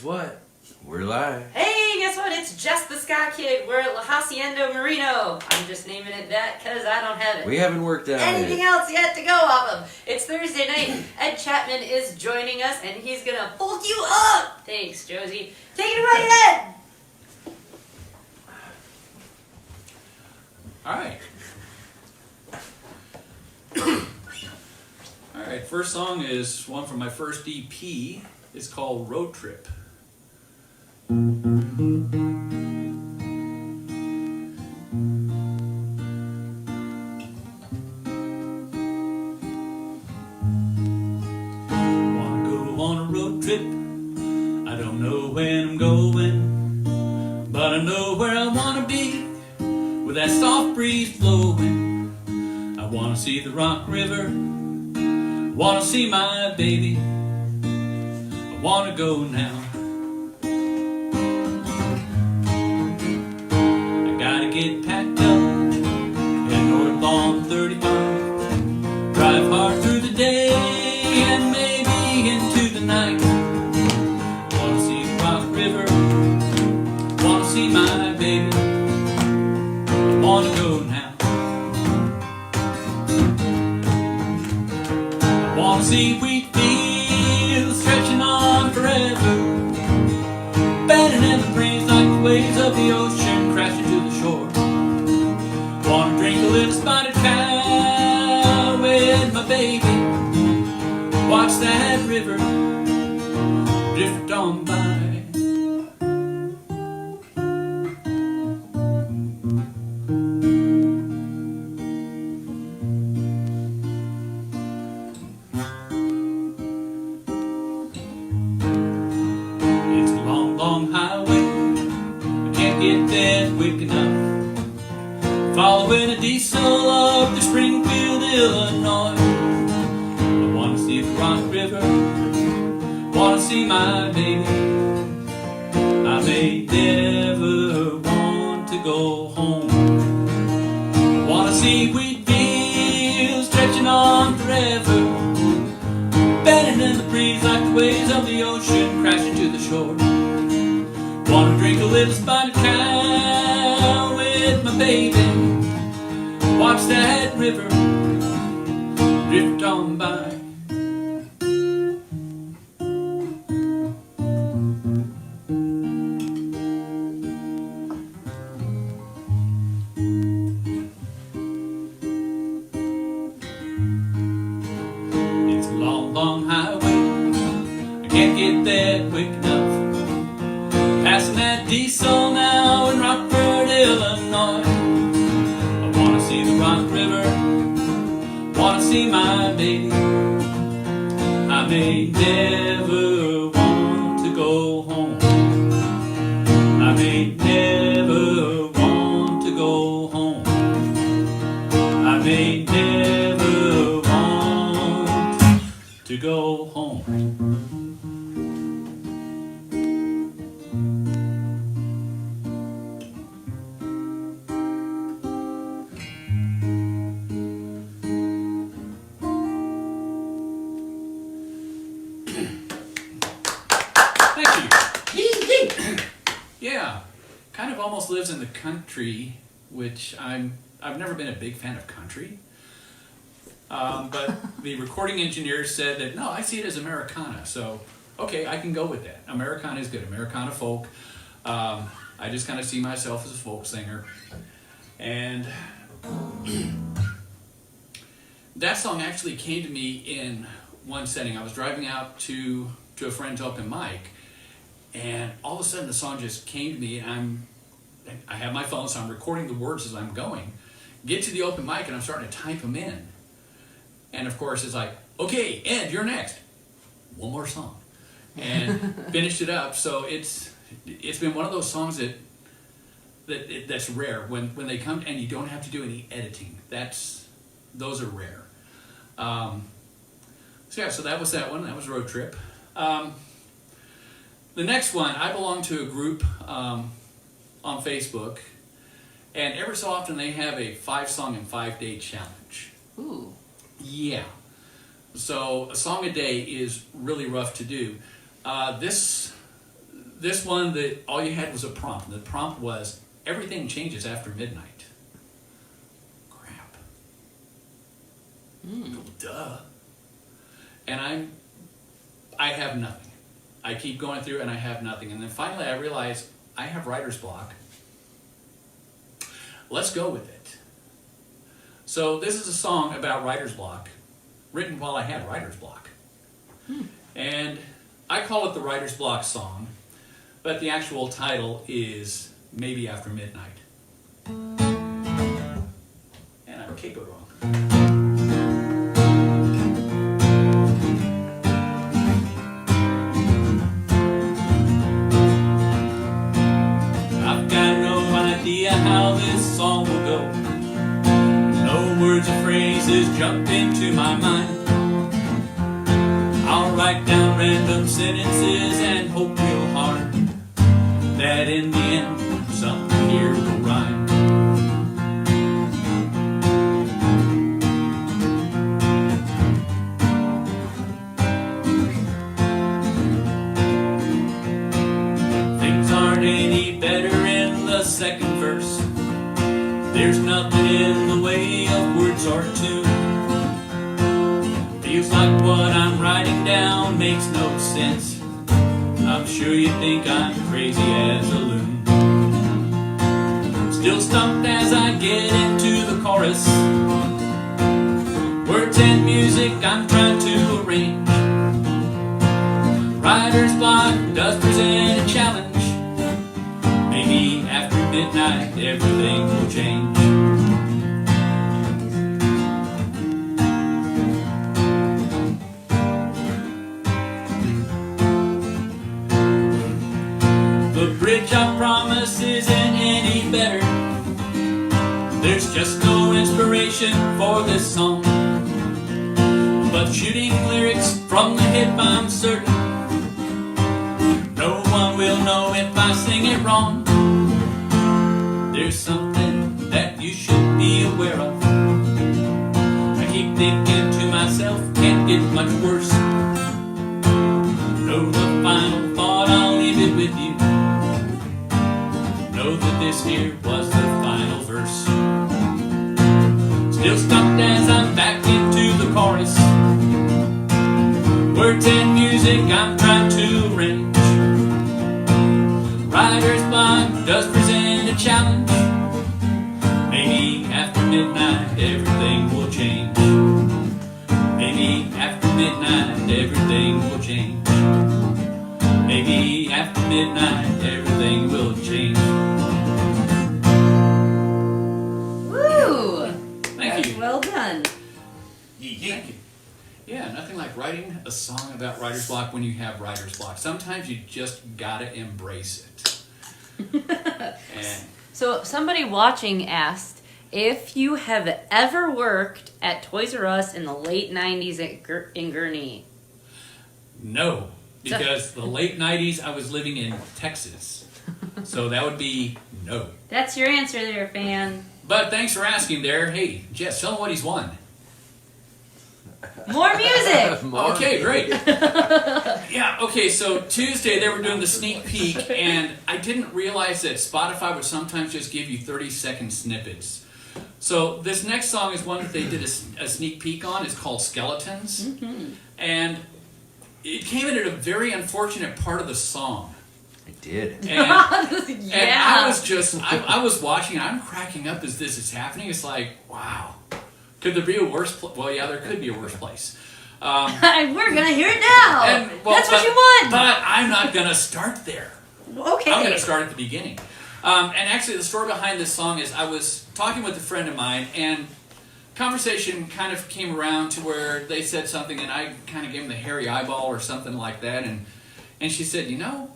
what? We're live. Hey, guess what? It's Jess the Sky Kid. We're at La Hacienda Marino. I'm just naming it that because I don't have it. We haven't worked out anything else yet to go off of. It's Thursday night. Ed Chapman is joining us, and he's going to hold you up. Thanks, Josie. Take it away, Ed. All right. All right, first song is one from my first EP. It's called Road Trip. Wanna go on a road trip. I don't know when I'm going, but I know where I wanna be, with that soft breeze flowing. I wanna see the Rock River, wanna see my baby. I wanna go now. I gotta get packed up, head north on 35, drive hard through the day and maybe into the night. Wanna see the Rock River, wanna see my baby. I wanna go now. I wanna see wheat fields stretching on forever, bending in the breeze like the waves of the ocean crashing to the shore. Wanna drink a little spotted cow with my baby, watch that river drift on by. It's a long, long highway, I can't get there quick enough. Following a diesel up to Springfield, Illinois. I wanna see the Rock River, wanna see my baby. I may never want to go home. I wanna see wheat fields stretching on forever, bending in the breeze like the waves of the ocean crashing to the shore. Wanna drink a little spotted cow with my baby, watch that river drift on by. It's a long, long highway, I can't get there quick enough. Passing that diesel now in Rockford, Illinois. I wanna see the Rock River, wanna see my baby. I may never want to go home. I may never want to go home. I may never want to go home. Thank you. Yeah, kind of almost lives in the country, which I've never been a big fan of country. But the recording engineer said that, no, I see it as Americana. So, okay, I can go with that. Americana is good. Americana folk. I just kind of see myself as a folk singer. And that song actually came to me in one setting. I was driving out to a friend's open mic, and all of a sudden the song just came to me, and I have my phone, so I'm recording the words as I'm going. Get to the open mic, and I'm starting to type them in. And of course, it's like, okay, Ed, you're next. One more song. And finished it up. So it's been one of those songs that's rare. When they come and you don't have to do any editing. Those are rare. So that was that one. That was Road Trip. The next one, I belong to a group on Facebook, and every so often they have a 5-song and 5-day challenge. Ooh. Yeah. So a song a day is really rough to do. This this one, all you had was a prompt. The prompt was, everything changes after midnight. Crap. Well, duh. And I have nothing. I keep going through and I have nothing. And then finally I realize I have writer's block. Let's go with it. So this is a song about writer's block, written while I had writer's block. And I call it the writer's block song, but the actual title is Maybe After Midnight. And I'm capoed wrong. I've got no idea how this song will go. No words or phrases jump into my mind. I'll write down random sentences and hope real hard that in the end something here will rhyme. Things aren't any better in the second verse. There's nothing in the way of words or tune. Feels like what I'm writing down makes no sense. I'm sure you think I'm crazy as a loon. Still stumped as I get into the chorus. Words and music I'm trying to arrange. Writer's block does present a challenge. Maybe after midnight everything will change. The bridge I promise isn't any better. There's just no inspiration for this song. But shooting lyrics from the hip, I'm certain no one will know if I sing it wrong. There's something that you should be aware of. I keep thinking to myself, can't get much worse. Know the final thought, I'll leave it with you. Know that this here was the final verse. Still stumped as I'm back into the chorus. Words and music I'm trying to arrange. Writer's block does present a challenge. Maybe after midnight everything will change. Maybe after midnight everything will change. Maybe after midnight everything will change. Woo! Thank you. Well done. Thank you. Yeah, nothing like writing a song about writer's block when you have writer's block. Sometimes you just gotta embrace it. And So somebody watching asked if you have ever worked at Toys R Us in the late 90s in Gurnee. no, because the late 90s I was living in Texas. So that would be no. That's your answer there, fan. But thanks for asking there. Hey, Jess, tell him what he's won. More music! Okay, great. Yeah, okay, so Tuesday they were doing the sneak peek, and I didn't realize that Spotify would sometimes just give you 30-second snippets. So this next song is one that they did a sneak peek on. It's called Skeletons. Mm-hmm. And it came in at a very unfortunate part of the song. I did. And, Yeah. and I was just, I was watching, and I'm cracking up as this is happening. It's like, wow. Could there be a worse place? Well, yeah, there could be a worse place. We're gonna hear it now. That's what you want. But I'm not gonna start there. Okay. I'm gonna start at the beginning. And actually, the story behind this song is I was talking with a friend of mine, and conversation kind of came around to where they said something, and I kind of gave them the hairy eyeball or something like that, and she said, you know,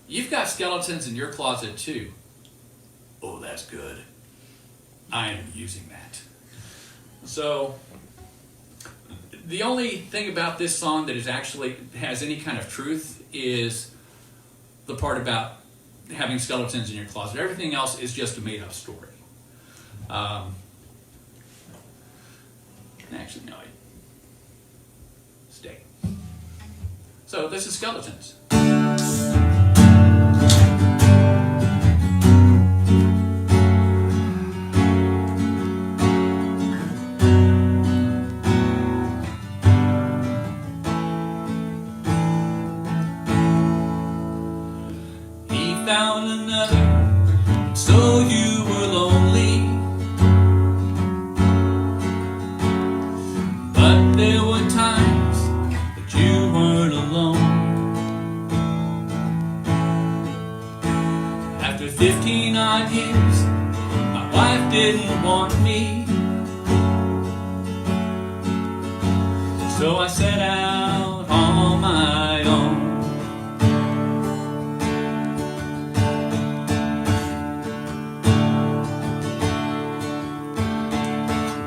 you've got skeletons in your closet too. Oh, that's good. I am using that. So, the only thing about this song that is actually has any kind of truth is the part about having skeletons in your closet. Everything else is just a made-up story. Actually, no, stay. So, this is Skeletons. didn't want me. So I set out on my own.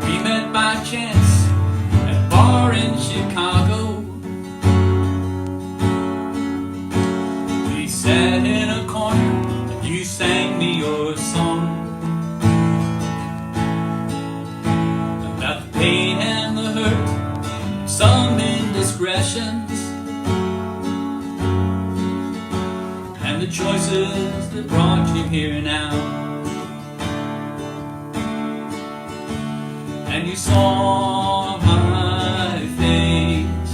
We met by chance at a bar in Chicago. We sat in a corner and you sang me your song about the pain and the hurt, some indiscretions, and the choices that brought you here now. And you saw my face,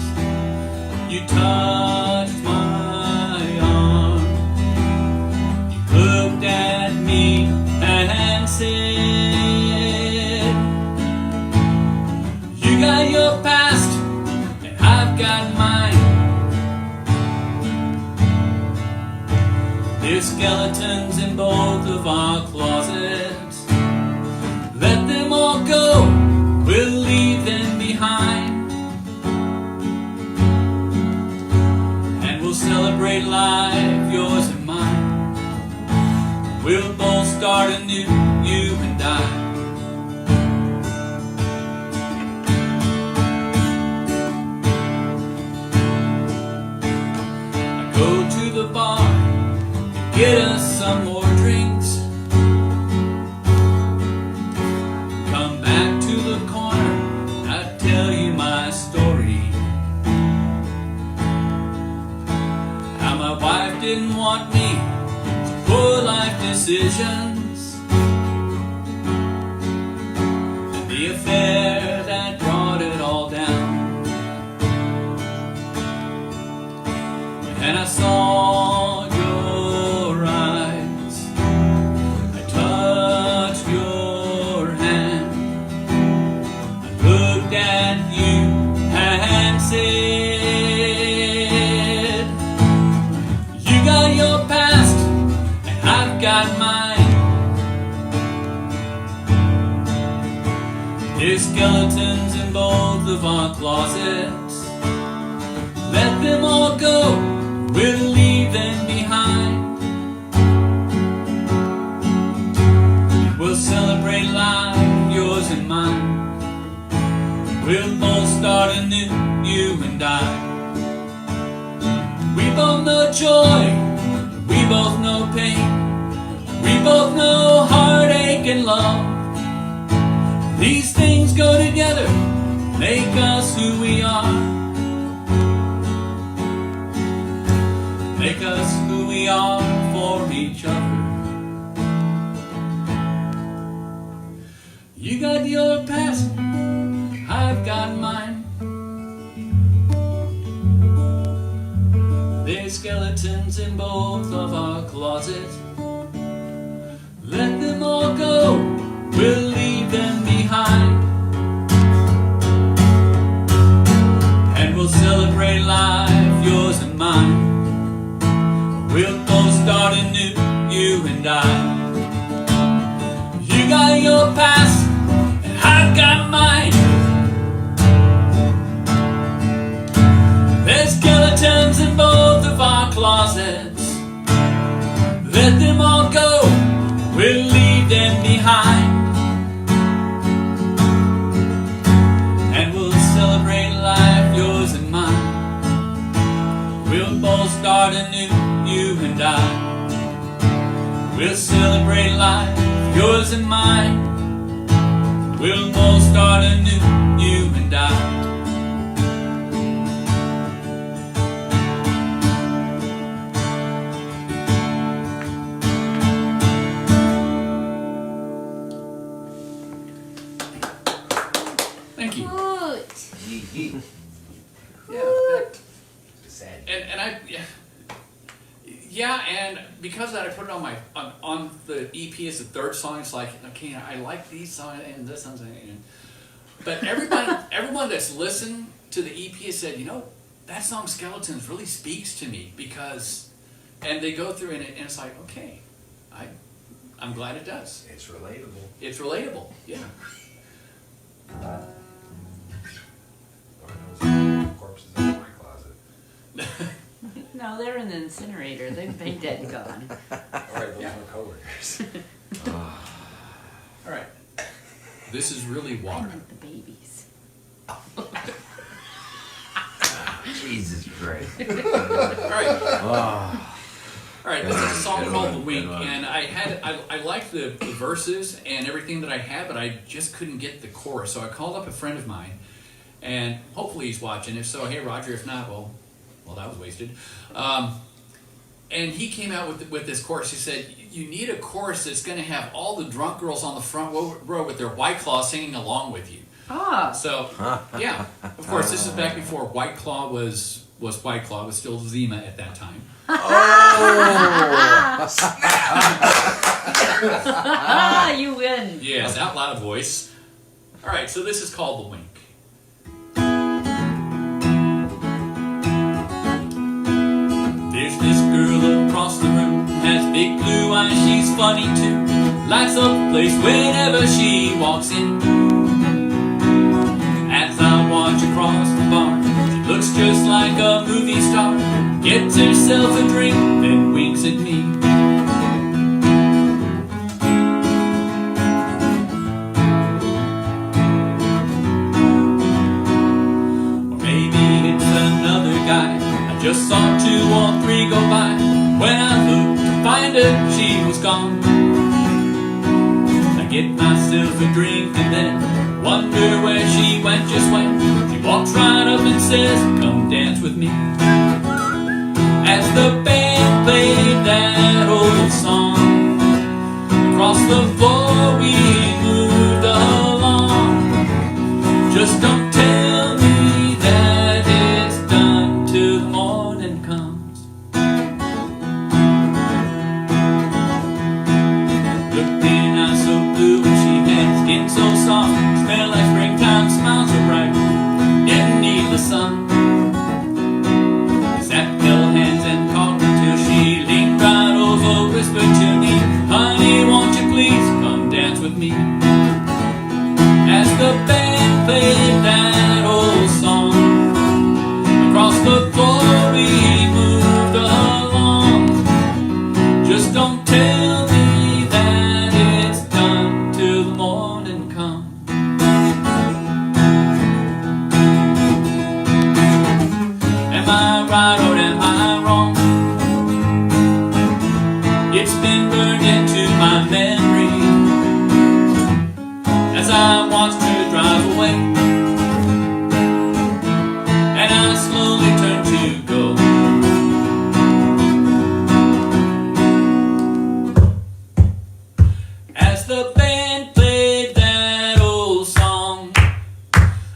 you touched my arm, you looked at me and said, you got your past, I've got mine. There's skeletons in both of our closets. Let them all go, we'll leave them behind. And we'll celebrate life, yours and mine. We'll both start anew, you and I. Go to the bar and get us some more drinks. Come back to the corner, I'll tell you my story. How my wife didn't want me to poor life decisions, and the affair that brought it all down. And I saw your eyes, I touched your hand, I looked at you and said, you got your past and I've got mine. There's skeletons in both of our closets. Let them all go, we'll leave them behind. We'll celebrate life, yours and mine. We'll both start anew, you and I. We both know joy, we both know pain. We both know heartache and love. These things go together, make us who we are. Make us who we are for each other. You got your past, I've got mine. There's skeletons in both of our closets. Let them all go, we'll leave them behind. And we'll celebrate life, yours and mine. We'll both start anew, you and I. You got your past, and I've got mine. There's skeletons in both of our closets. Let them all go, we'll leave them behind. And we'll celebrate life, yours and mine. We'll both start anew, you and I. We'll celebrate life, yours and mine. We'll both start anew, you and I. Thank you. Hoot. Sad. And I and because of that I put it on my on the EP as the third song. It's like, okay, I like these songs and this song, but everyone that's listened to the EP has said, you know, that song Skeletons really speaks to me because, and they go through and it's like, okay, I'm glad it does. It's relatable. It's relatable, yeah. Lord knows corpses in my closet. No, they're in the incinerator. They've been dead and gone. Alright, those are coworkers. All right. This is really I water. meant the babies. Jesus Christ. All right. All right, this is a song Good called one, The Wink, good one. and I liked the verses and everything that I had, but I just couldn't get the chorus. So I called up a friend of mine, and hopefully he's watching. If so, hey Roger. If not, well, that was wasted. And he came out with this chorus. He said, "You need a chorus that's going to have all the drunk girls on the front row with their White Claw singing along with you." Ah. So, yeah, of course, this is back before White Claw was White Claw. It was still Zima at that time. Ah, you win. Yes, out loud voice. All right, so this is called The Wink. There's this girl across the room, has big blue eyes, she's funny too. Lights up the place whenever she walks in. As I watch across the bar, she looks just like a movie star. Gets herself a drink, then winks at me. Or maybe it's another guy. I just saw 2 or 3 go by. When I looked to find her, she was gone. I get myself a drink and then wonder where she went just when. She walks right up and says, "Come dance with me." As the band played that old song, across the floor we moved along. Just don't tell me that it's done till the morning comes. Looked in eyes so blue and she had skin so soft. Smell like springtime, smiles so bright. Didn't need the sun. Sat, held hands and talked until she leaned right over, whispered to me, "Honey, won't you please come dance with me?" As the band played that old song, across the floor we moved along. Just don't tell me that it's done till the morning comes. Am I right or am I wrong? It's been burned into my memory as I watched her drive away, and I slowly turned to go. As the band played that old song,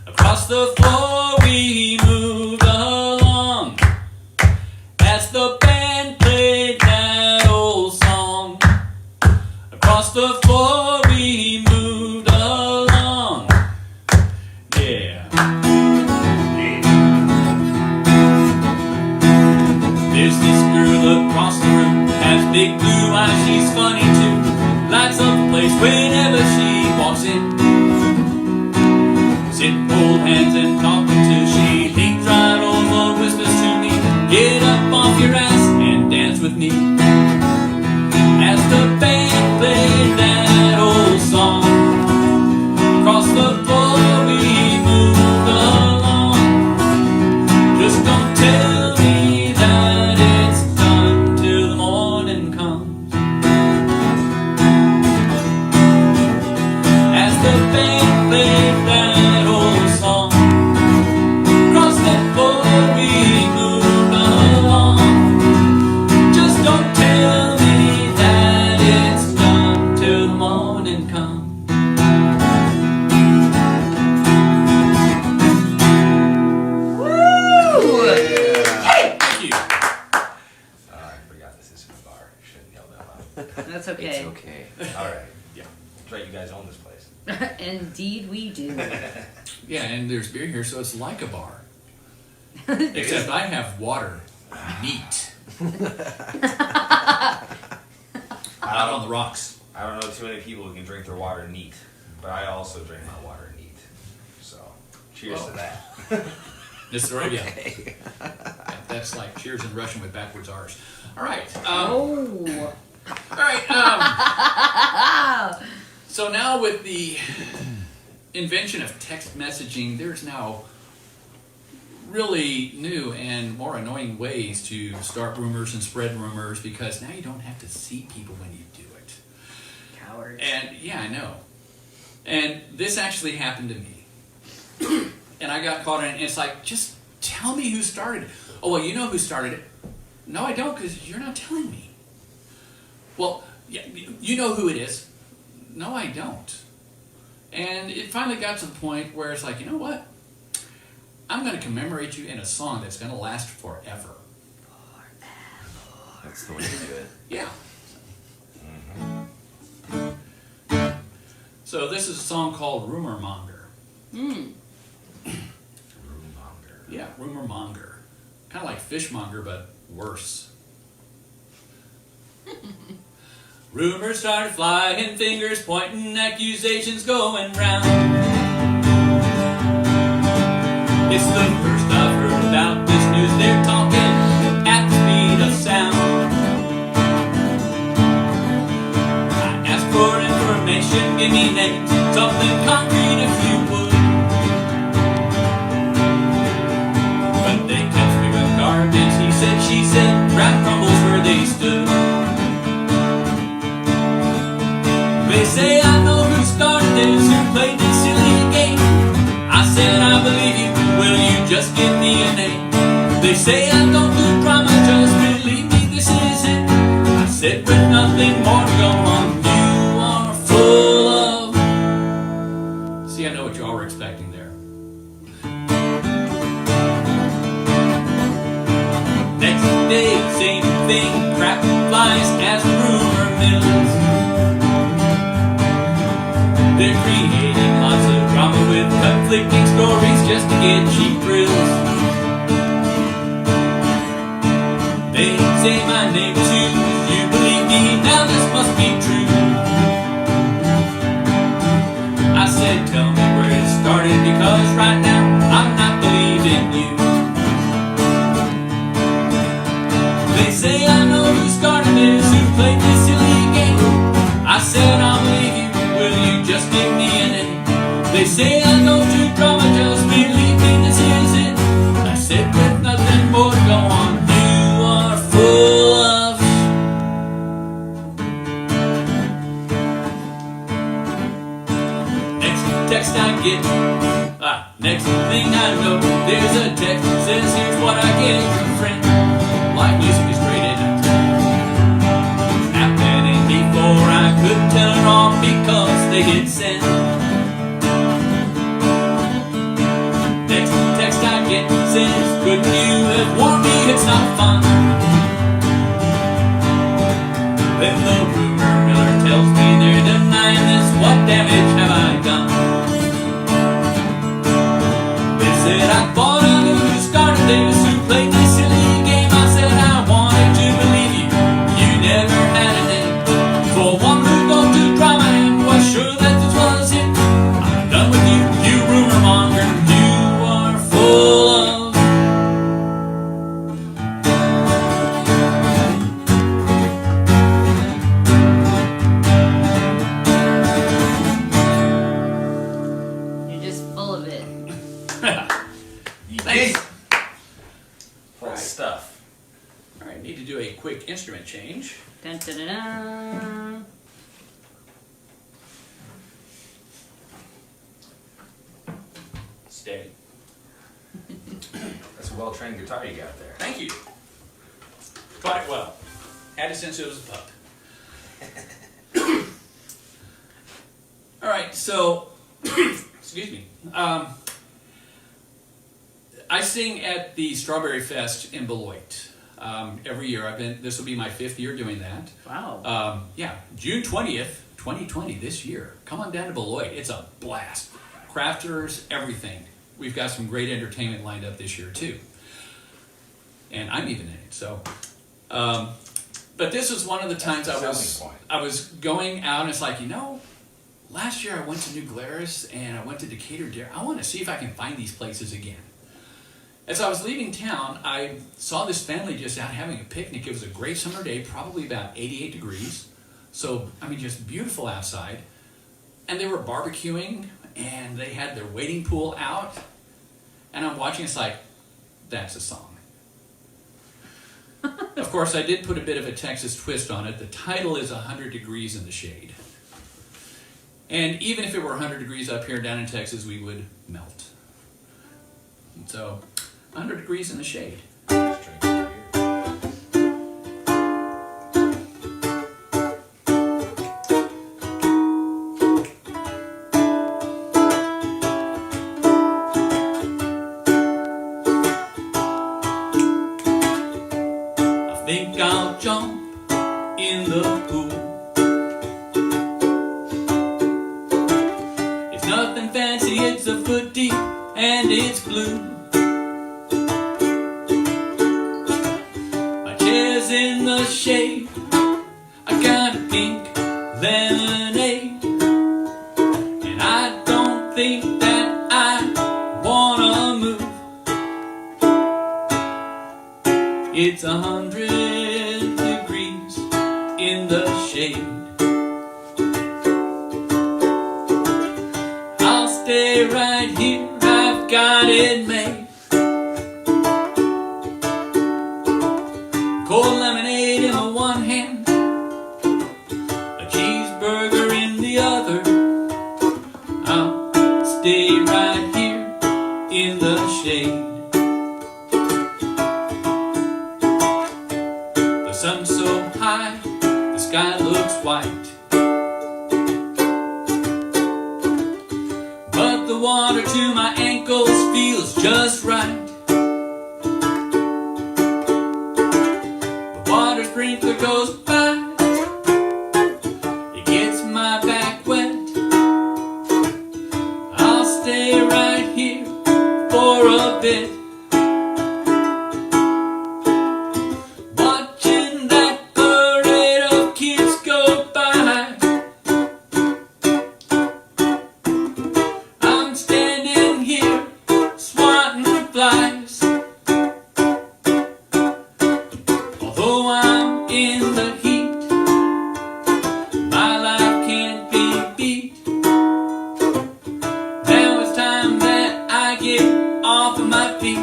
across the floor we moved along. As the band played that old song, across the floor we moved along. Yeah. There's this girl across the room, has big blue eyes, she's funny too. Lights up the place whenever she walks in. Sit, hold hands and talk until she leans right over, whispers to me, "Get up off your ass and dance with me." As the band played that old song, across the floor we moved along. Just don't tell me that it's done till the morning comes. As the band played that old song, across that floor we moved along. Just don't tell me that it's done till the morning comes. Thank you. I forgot this isn't a bar. Shouldn't yell that loud. That's okay. It's okay. Alright. Yeah. That's right, you guys own this place. Indeed we do. Yeah, and there's beer here, so it's like a bar. Except I have water, meat, out on the rocks. I don't know too many people who can drink their water neat, but I also drink my water neat. So, cheers to that. This already. Okay. That's like cheers in Russian with backwards R's. All right. Oh. All right. So now with the invention of text messaging, there's now really new and more annoying ways to start rumors and spread rumors because now you don't have to see people when you do it. Coward. And yeah, I know. And this actually happened to me. And I got caught in it, and it's like, just tell me who started it. Oh, well, you know who started it. No, I don't, because you're not telling me. Well, yeah, you know who it is. No, I don't. And it finally got to the point where it's like, you know what? I'm going to commemorate you in a song that's going to last forever. That's the way to do it. Yeah. So this is a song called Rumor Monger. Mm. Rummonger. Yeah, Rumor Monger. Kind of like Fishmonger, but worse. Rumors started flying, fingers pointing, accusations going round. It's the first I've heard about this news. They're talking at the speed of sound. I asked for information, give me names, something concrete if you would. But they kept spewing garbage, he said, she said, ground crumbles where they stood. They say I know who started this, who played this silly game. I said I believe you, will you just give me a name? They say I don't do drama, just believe me, this is it. I said with nothing more to go on, you are full of. See, I know what you all were expecting there. Next day, same thing, crap flies as the rumor mills. They're creating lots of drama with conflicting stories just to get cheap thrills. They say my name too, you believe me, now this must be true. I said tell me where it started because right now I'm not believing you. They say I know who started this, who played this silly game. I said I'll believe you, will you just give me a name? They say I don't do drama, just believe me, this is it. I said with nothing more to go on, you are full of. Next text I get, next thing I know, there's a text that says here's what I get from a friend. Live music is great and happening before I could tell it all because they hit send. Next text I get says, couldn't you have warned me it's not fun? Then the rumor miller tells me they're denying this, what damage have I done? They said I thought I knew who started this, who played this silly game. I said I wanted to believe you, you never had a name. For one who don't do drama and was sure that this was it, I'm done with you, you rumor monger, you are full of. You're just full of it. Thanks. Full stuff. All right, need to do a quick instrument change. Dun, dun, dun, dun. Steady. That's a well-trained guitar you got there. Thank you. Taught it well. Had it since it was a pup. All right, so excuse me. I sing at the Strawberry Fest in Beloit every year. This will be my 5th year doing that. Wow. Yeah, June 20th, 2020, this year. Come on down to Beloit. It's a blast. Crafters, everything. We've got some great entertainment lined up this year too. And I'm even in it. So But this was one of the times I Selling point. was going out, and it's like, you know, last year I went to New Glarus and I went to Decatur Dairy. I want to see if I can find these places again. As I was leaving town, I saw this family just out having a picnic. It was a great summer day, probably about 88 degrees. So, I mean, just beautiful outside. And they were barbecuing, and they had their wading pool out. And I'm watching, it's like, that's a song. Of course, I did put a bit of a Texas twist on it. The title is 100 Degrees in the Shade. And even if it were 100 degrees up here down in Texas, we would melt. And so, 100 degrees in the shade. I think I'll jump in the pool. It's nothing fancy, it's a foot deep and it's blue. My chair's in the shade, I got a pink lemonade, and I don't think that I wanna move. It's 100 degrees in the shade. I'll stay right here, I've got it made. Cold lemonade in the one hand, a cheeseburger in the other. I'll stay right here in the shade. The sun's so high, the sky looks white, but the water to my ankles feels just right. The water sprinkler goes by, it gets my back wet. I'll stay right here for a bit, watching that parade of kids go by. I'm standing here swatting flies. Although I'm in the heat, my life can't be beat. Now it's time that I get off of my feet.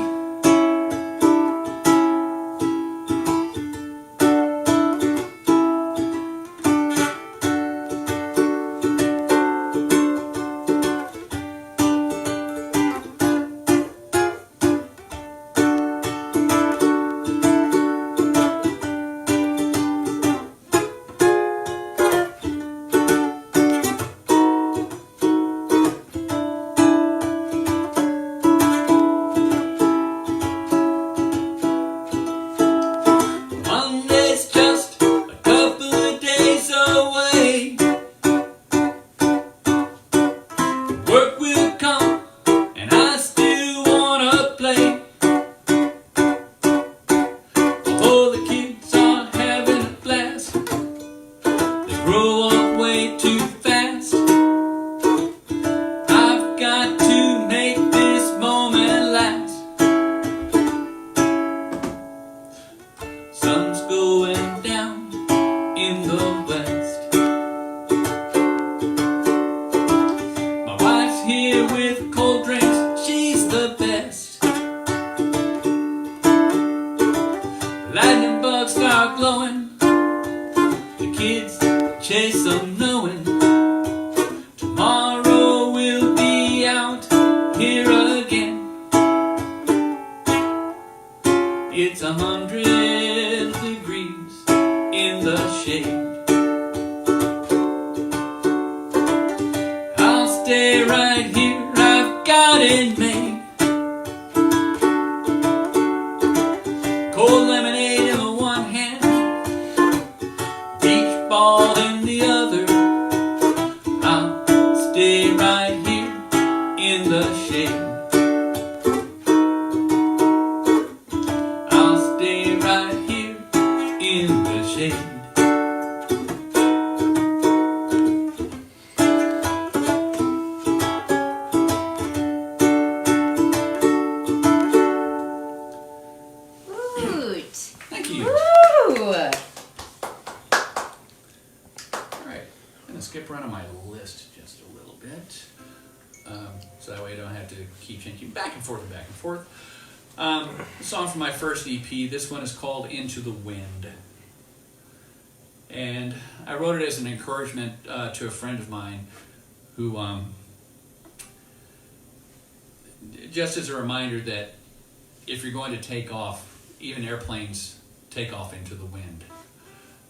Monday's just a couple of days away. Work will come, and I still wanna play. Although the kids are having a blast, they grow up way too fast. I've got to make this moment last. Sun's going down in the west. My wife's here with cold drinks, she's the best. Lightning bugs start glowing, the kids chase them knowing tomorrow we'll be out here again. It's 100 degrees in the shade. I'll stay right here, I've got it made. Cold lemonade in the one hand, beach ball in the other. I'll stay right here in the shade. I'll stay right here in the shade. so that way I don't have to keep changing back and forth and back and forth. A song from my first EP. This one is called Into the Wind. And I wrote it as an encouragement to a friend of mine who, just as a reminder that if you're going to take off, even airplanes take off into the wind.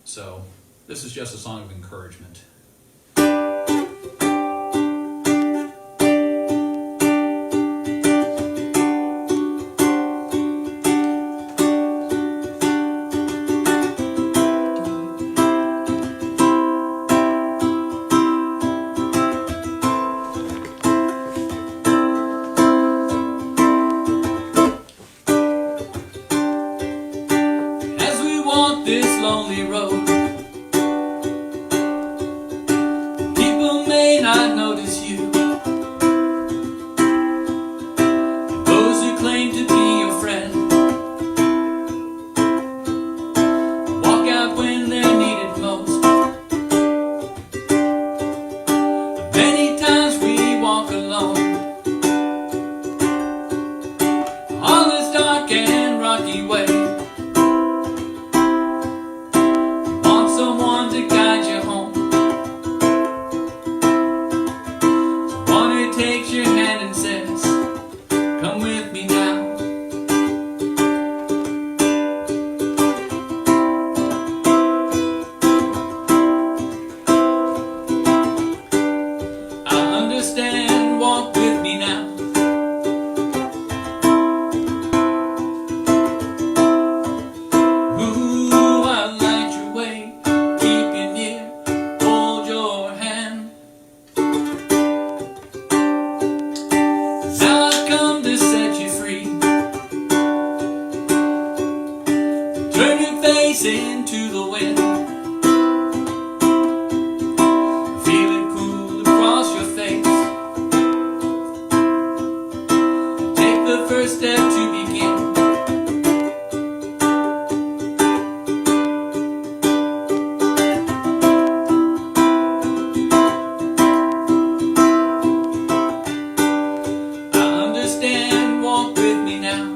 So this is just a song of encouragement. This lonely road, people may not notice you. Those who claim to be your friend walk out when they're needed most. Many times we walk alone on this dark and rocky way. Someone to guide you home, someone who takes your hand and says, come with me now. I understand, walk with me now. Ooh, I light your way. Turn your face into the wind. Feel it cool across your face. Take the first step to begin. I understand, walk with me now.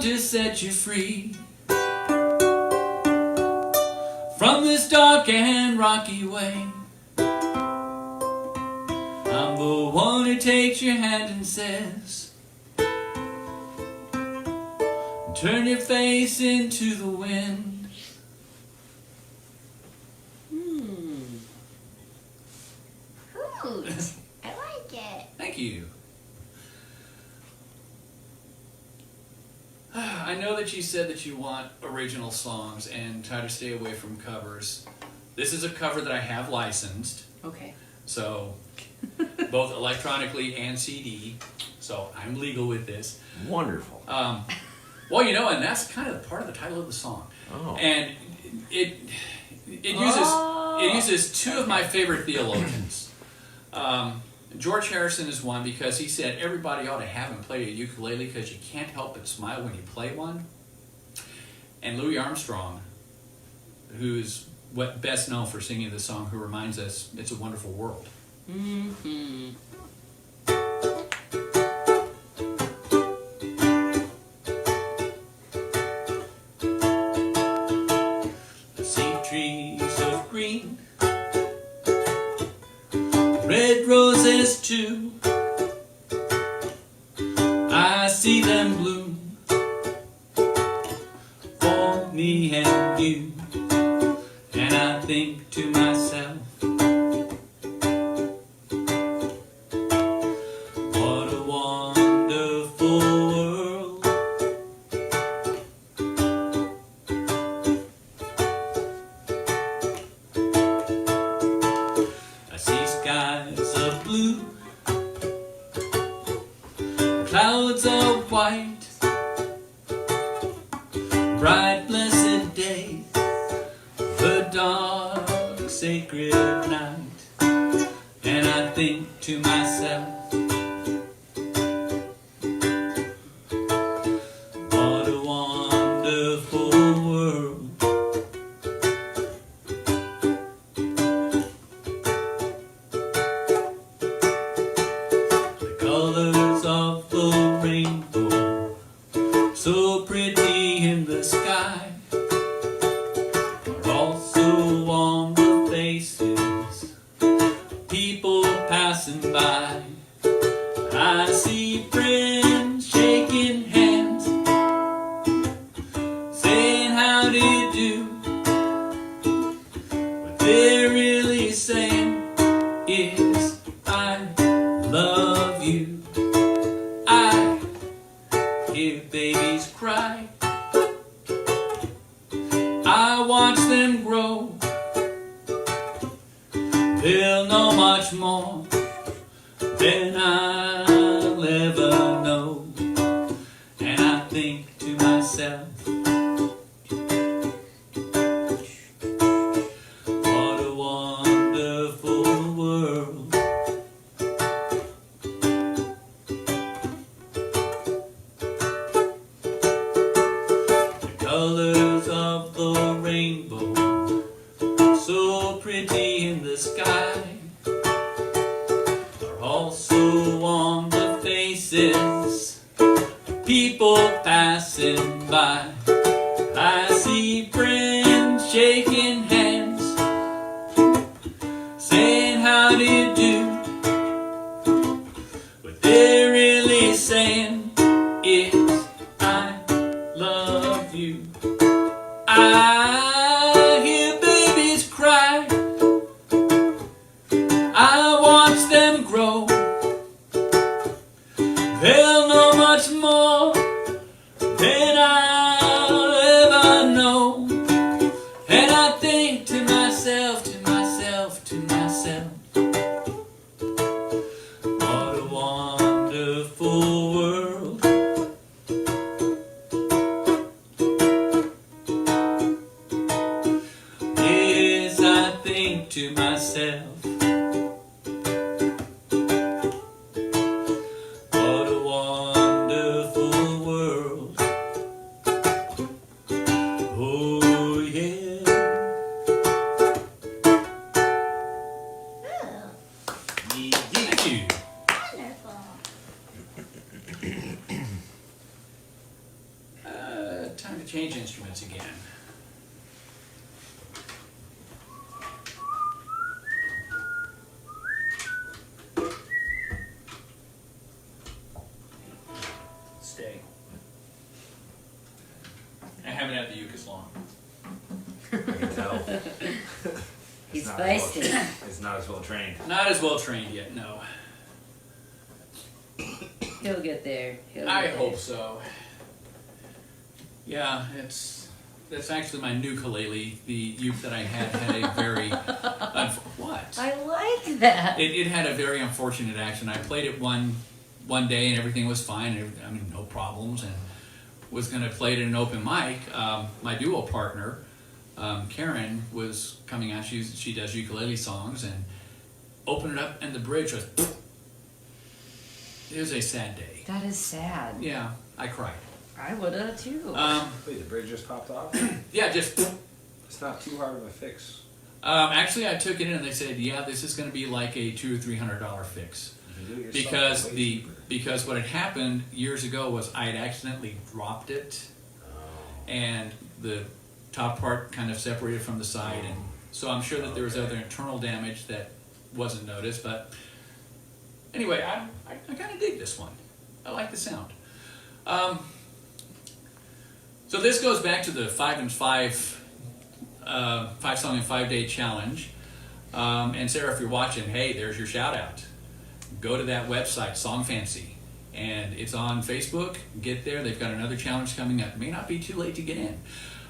To set you free from this dark and rocky way. I'm the one who takes your hand and says, turn your face into the wind. Hoot. I like it. Thank you. I know that you said that you want original songs and try to stay away from covers. This is a cover that I have licensed, Okay. so both electronically and CD, so I'm legal with this. Wonderful. Well, you know, and that's kind of part of the title of the song. Oh. And it uses two of my favorite theologians. George Harrison is one because he said everybody ought to have him play a ukulele because you can't help but smile when you play one. And Louis Armstrong, who's best known for singing the song, who reminds us it's a wonderful world. Mm-hmm. I see trees of green, red roses too. I see them bloom for me and you. And I think to myself, what a wonderful world. I see skies of blue, clouds of white, bright blessed days, the dark sacred night. And I think to myself, I see friends shaking hands, saying how do you do. What they're really saying is I love you. I hear babies cry, I watch them grow. They'll know much more than I'll ever know. And I think to myself, what a wonderful world. The colors of the rainbow, so pretty in the sky, are also on the faces of people passing by. I see friends shaking hands, saying how do you do. What they're really saying is I love you. I hear babies cry, I watch them grow. They'll know much more than I'll ever know. And I think to myself, to myself, to myself, what a wonderful world. Yes, I think to myself, what a wonderful world. Oh yeah. Oh, Thank you. wonderful. Time to change instruments again. Stay. I haven't had the uke as long. I can tell. He's not as feisty. well- It's not as well trained. Not as well trained yet, no. He'll get there. He'll I get there. hope so. Yeah, that's actually my new ukulele. The uke that I had a very what? I like that. It had a very unfortunate accident. I played it one day and everything was fine. I mean, no problems, and was going to play it in an open mic. My duo partner, Karen, was coming out. She does ukulele songs, and opened it up, and the bridge was. It was a sad day. That is sad. Yeah, I cried. I would have too. Wait, the bridge just popped off? Yeah, just. It's not too hard of a fix. Actually, I took it in and they said, yeah, this is going to be like a $200 or $300 fix. You can do it yourself, Because way the cheaper. because what had happened years ago was I had accidentally dropped it, and the top part kind of separated from the side, and so I'm sure that there was other internal damage that wasn't noticed. But anyway, I kind of dig this one. I like the sound. So this goes back to the 5 and 5 song and 5 day challenge. And Sarah, if you're watching, hey, there's your shout out. Go to that website, Song Fancy, and it's on Facebook. Get there. They've got another challenge coming up. It may not be too late to get in.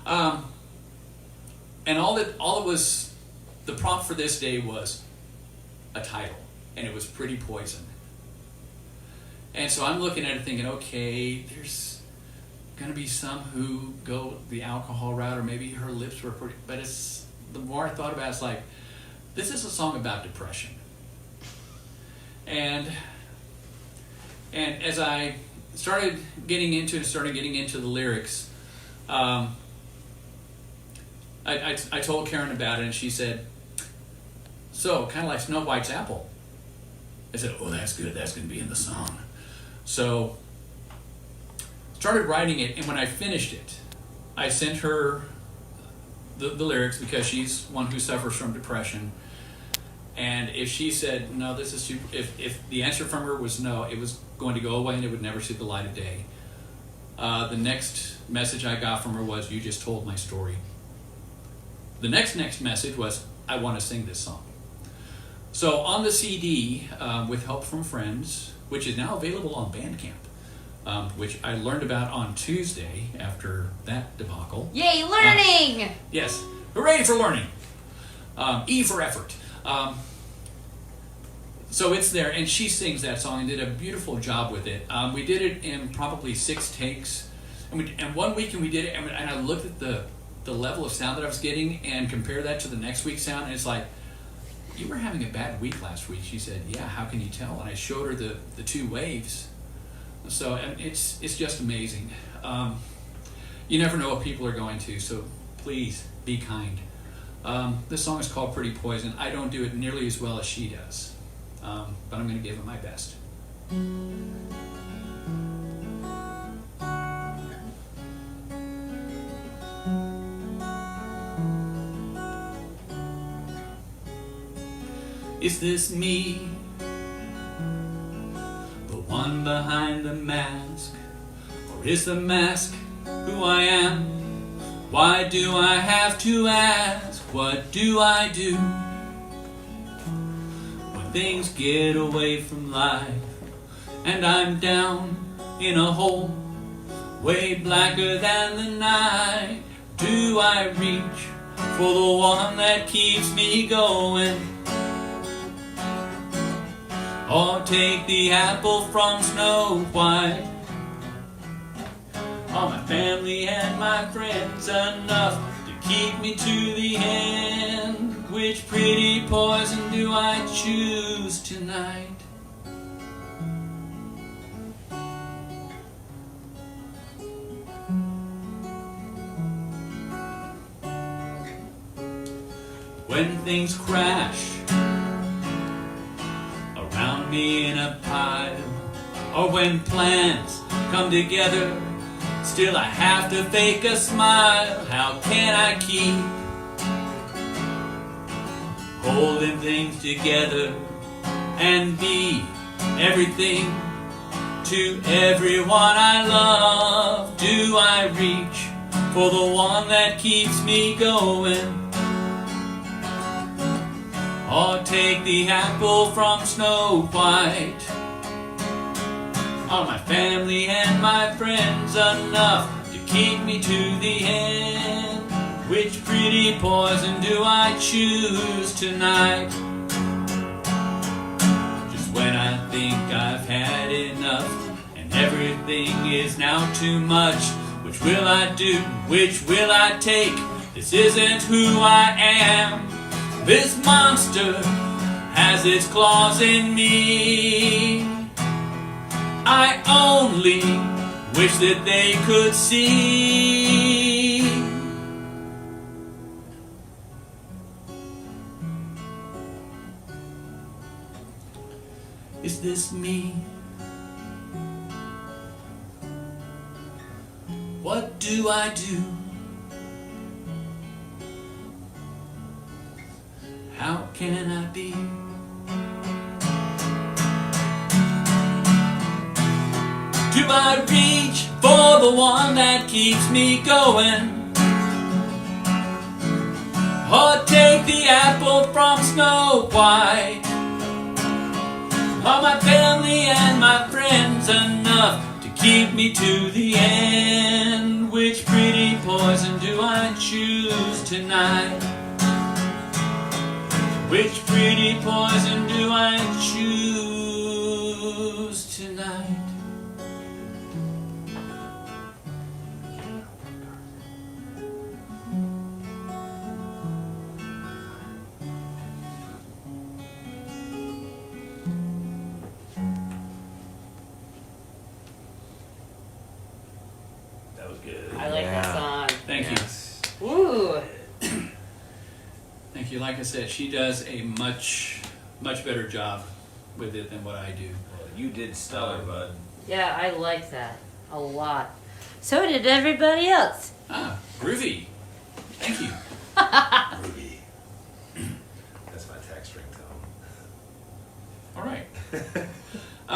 And all it was, the prompt for this day was a title, and it was Pretty Poison. And so I'm looking at it thinking, okay, there's going to be some who go the alcohol route, or maybe her lips were pretty, but it's, the more I thought about it, it's like, this is a song about depression. And as I started getting into the lyrics, I told Karen about it, and she said, so, kind of like Snow White's apple. I said, oh, that's good, that's going to be in the song. So, started writing it, and when I finished it, I sent her the lyrics, because she's one who suffers from depression. And if she said, no, this is super, if the answer from her was no, it was going to go away and it would never see the light of day. The next message I got from her was, you just told my story. The next message was, I want to sing this song. So on the CD, with help from friends, which is now available on Bandcamp, which I learned about on Tuesday after that debacle. Yay, learning! Yes, hooray for learning. E for effort. So it's there, and she sings that song and did a beautiful job with it. We did it in probably 6 takes, and one weekend we did it, and I looked at the level of sound that I was getting and compare that to the next week's sound, and it's like, you were having a bad week last week. She said, yeah, how can you tell? And I showed her the 2 waves. So and it's just amazing. You never know what people are going to, so please be kind. This song is called Pretty Poison. I don't do it nearly as well as she does, but I'm going to give it my best. Is this me, the one behind the mask? Or is the mask who I am? Why do I have to ask? What do I do when things get away from life and I'm down in a hole way blacker than the night? Do I reach for the one that keeps me going? Or take the apple from Snow White? Are my family and my friends enough to keep me to the end? Which pretty poison do I choose tonight? When things crash around me in a pile, or when plans come together, still I have to fake a smile. How can I keep holding things together and be everything to everyone I love? Do I reach for the one that keeps me going? Or take the apple from Snow White? Are my family and my friends enough to keep me to the end? Which pretty poison do I choose tonight? Just when I think I've had enough and everything is now too much, which will I do? Which will I take? This isn't who I am. This monster has its claws in me. I only wish that they could see. Is this me? What do I do? How can I be? Do I reach for the one that keeps me going? Or take the apple from Snow White? Are my family and my friends enough to keep me to the end? Which pretty poison do I choose tonight? Which pretty poison do I choose tonight? That was good. I like that song. Thank Yes. you. Ooh. Thank you. Like I said, she does a much better job with it than what I do. Well, you did stellar, bud. Yeah, I like that a lot. So did everybody else. Ah, groovy. Thank you. Ruby. That's my text ringtone.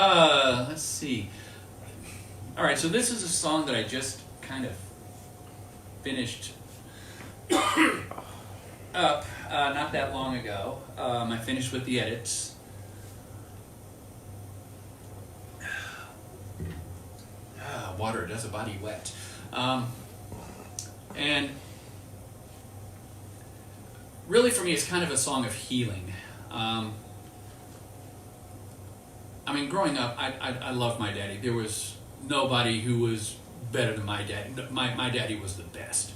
Let's see. All right, so this is a song that I just kind of finished up not that long ago. I finished with the edits. Water does a body wet. And really for me it's kind of a song of healing. I mean, growing up, I loved my daddy. There was nobody who was better than my daddy. My daddy was the best.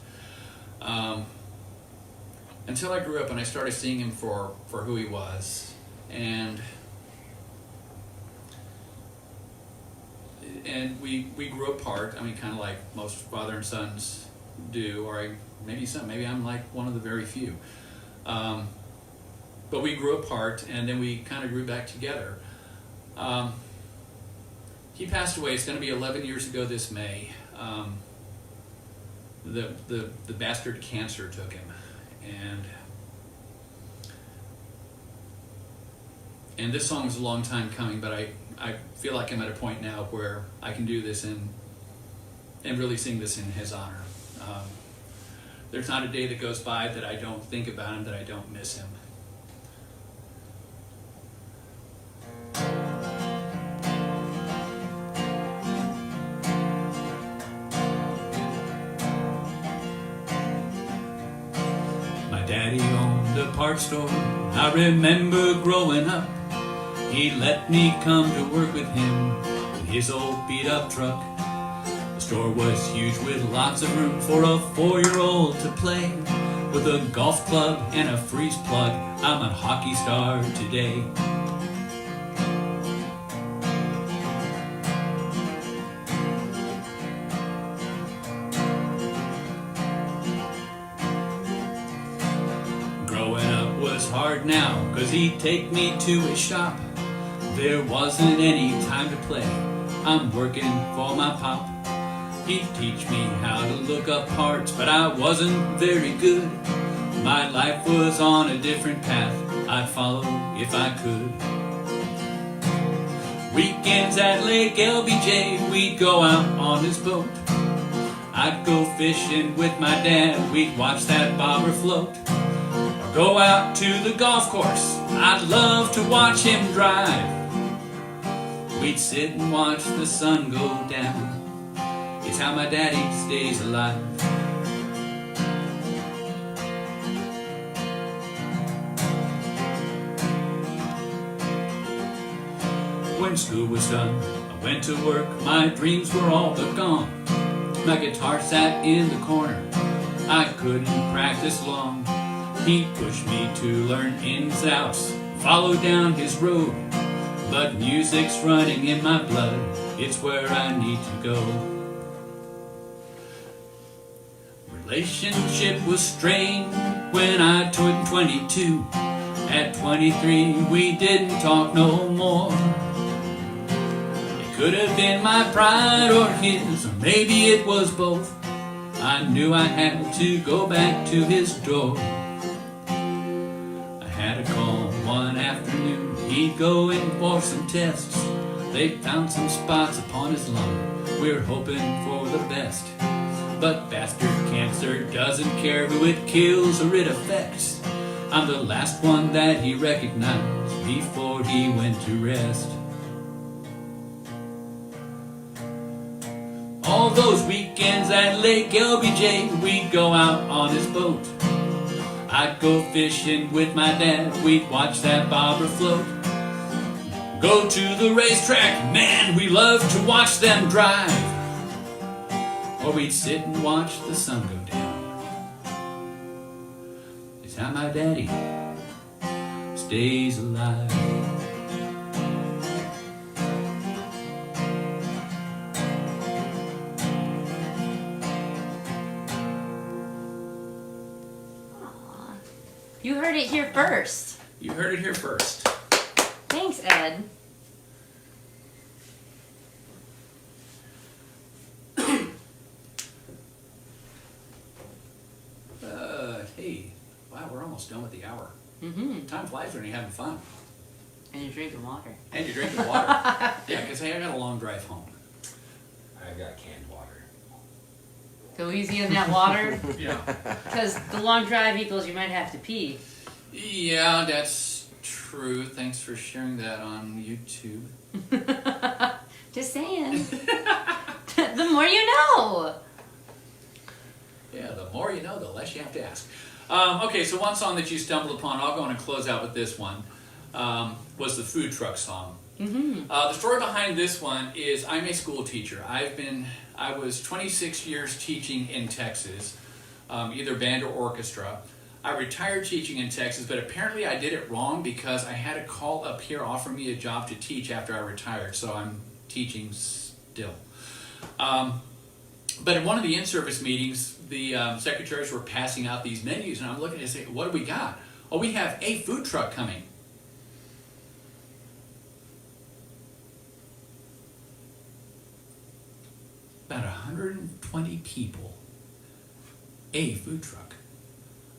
Until I grew up and I started seeing him for who he was. And we grew apart. I mean, kind of like most father and sons do, or maybe I'm like one of the very few. But we grew apart, and then we kind of grew back together. He passed away. It's going to be 11 years ago this May. The bastard cancer took him, and this song is a long time coming, but I feel like I'm at a point now where I can do this and really sing this in his honor. There's not a day that goes by that I don't think about him, that I don't miss him. My daddy owned a parts store. I remember growing up. He let me come to work with him in his old beat-up truck. The store was huge with lots of room for a 4-year-old to play. With a golf club and a freeze plug, I'm a hockey star today. Growing up was hard now, 'cause he'd take me to his shop. There wasn't any time to play, I'm working for my pop. He'd teach me how to look up parts, but I wasn't very good. My life was on a different path, I'd follow if I could. Weekends at Lake LBJ, we'd go out on his boat. I'd go fishing with my dad, we'd watch that bobber float. Or go out to the golf course, I'd love to watch him drive. We'd sit and watch the sun go down. It's how my daddy stays alive. When school was done, I went to work. My dreams were all but gone. My guitar sat in the corner. I couldn't practice long. He pushed me to learn ins and outs, follow down his road. But music's running in my blood, it's where I need to go. Relationship was strained when I turned 22. At 23 we didn't talk no more. It could have been my pride or his, or maybe it was both. I knew I had to go back to his door. I had a call one afternoon, he'd go in for some tests. They found some spots upon his lung, we're hoping for the best. But bastard cancer doesn't care who it kills or it affects. I'm the last one that he recognized before he went to rest. All those weekends at Lake LBJ, we'd go out on his boat. I'd go fishing with my dad, we'd watch that bobber float. Go to the racetrack, man, we love to watch them drive. Or we'd sit and watch the sun go down. It's how my daddy stays alive. Aww. You heard it here first. You heard it here first. Thanks, Ed. Hey, wow, we're almost done with the hour. Mm-hmm. Time flies when you're having fun. And you're drinking water. And you're drinking water. Yeah, because hey, I got a long drive home. I got canned water. Go easy on that water. Yeah. Because the long drive equals you might have to pee. Yeah, that's true. Thanks for sharing that on YouTube. Just saying. The more you know. Yeah, the more you know, the less you have to ask. Okay, so one song that you stumbled upon, I'll go on and close out with this one, was the food truck song. Mm-hmm. The story behind this one is I'm a school teacher. I was 26 years teaching in Texas, either band or orchestra. I retired teaching in Texas, but apparently I did it wrong because I had a call up here offering me a job to teach after I retired, so I'm teaching still. But in one of the in-service meetings, the secretaries were passing out these menus, and I'm looking and saying, what do we got? Oh, we have a food truck coming. About 120 people. A food truck.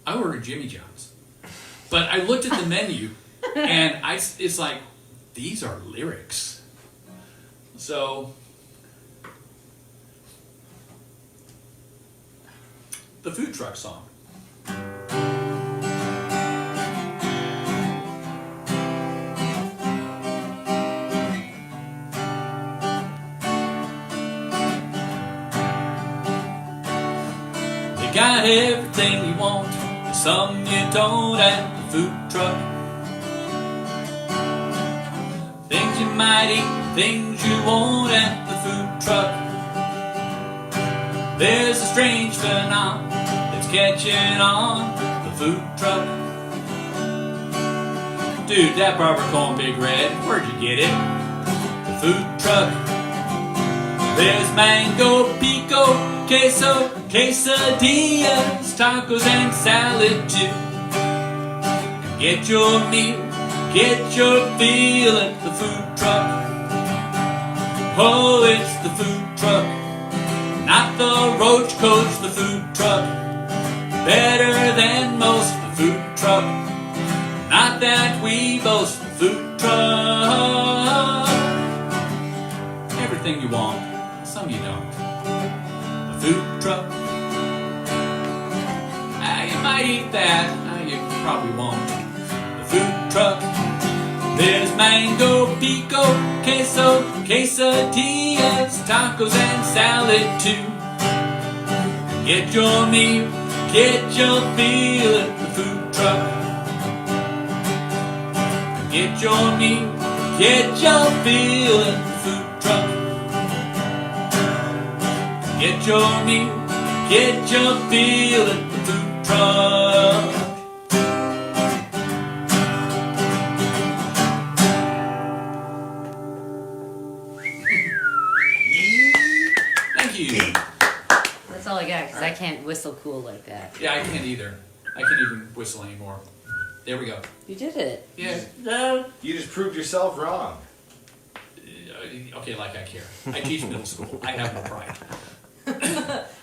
I ordered Jimmy John's. But I looked at the menu, and it's like, these are lyrics. So, the food truck song. You got everything you want, and some you don't at the food truck. Things you might eat, things you won't at the food truck. There's a strange phenomenon that's catching on the food truck. Dude, that barber corn Big Red, where'd you get it? The food truck. There's mango, pico, queso, quesadillas, tacos and salad too. Get your meal, get your feel at the food truck. Oh, it's the food truck. Not the roach coach, the food truck. Better than most, the food truck. Not that we boast, the food truck. Everything you want, some you don't. The food truck. You might eat that, you probably won't. The food truck. There's mango, pico, queso, quesadillas, tacos and salad too. Get your meal, get your feel at the food truck. Get your meal, get your feel at the food truck. Get your meal, get your feel at the food truck. That's all I got, because I can't whistle cool like that. Yeah, I can't either. I can't even whistle anymore. There we go. You did it. Yeah. No. You just proved yourself wrong. Okay, like I care. I teach middle school. I have no pride.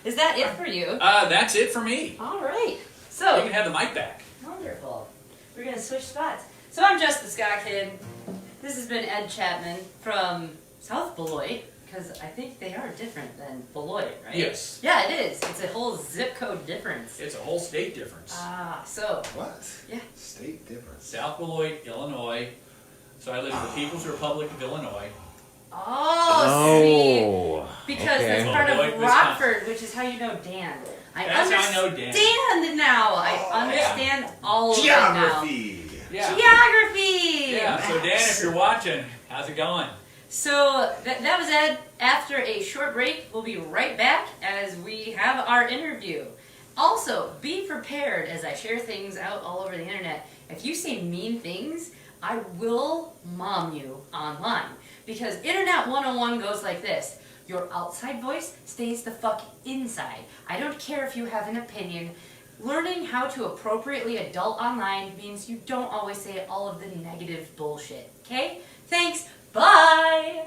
Is that it for you? That's it for me. All right. You So, can have the mic back. wonderful. We're going to switch spots. So I'm Jess the Ska Kid. This has been Ed Chapman from South Beloit, because I think they are different than Beloit, right? Yes. Yeah, it is. It's a whole zip code difference. It's a whole state difference. So. What? Yeah. State difference. South Beloit, Illinois. So I live in the People's Republic of Illinois. Oh, see. Because okay. it's part of Beloit, Rockford, which is how you know Dan. That's how I know Dan. understand now. I understand all of it now. Geography. Yeah. Geography! Yeah, so Dan, if you're watching, how's it going? So that was Ed. After a short break, we'll be right back as we have our interview. Also, be prepared as I share things out all over the internet. If you say mean things, I will mom you online. Because Internet 101 goes like this. Your outside voice stays the fuck inside. I don't care if you have an opinion. Learning how to appropriately adult online means you don't always say all of the negative bullshit. Okay? Thanks. Bye!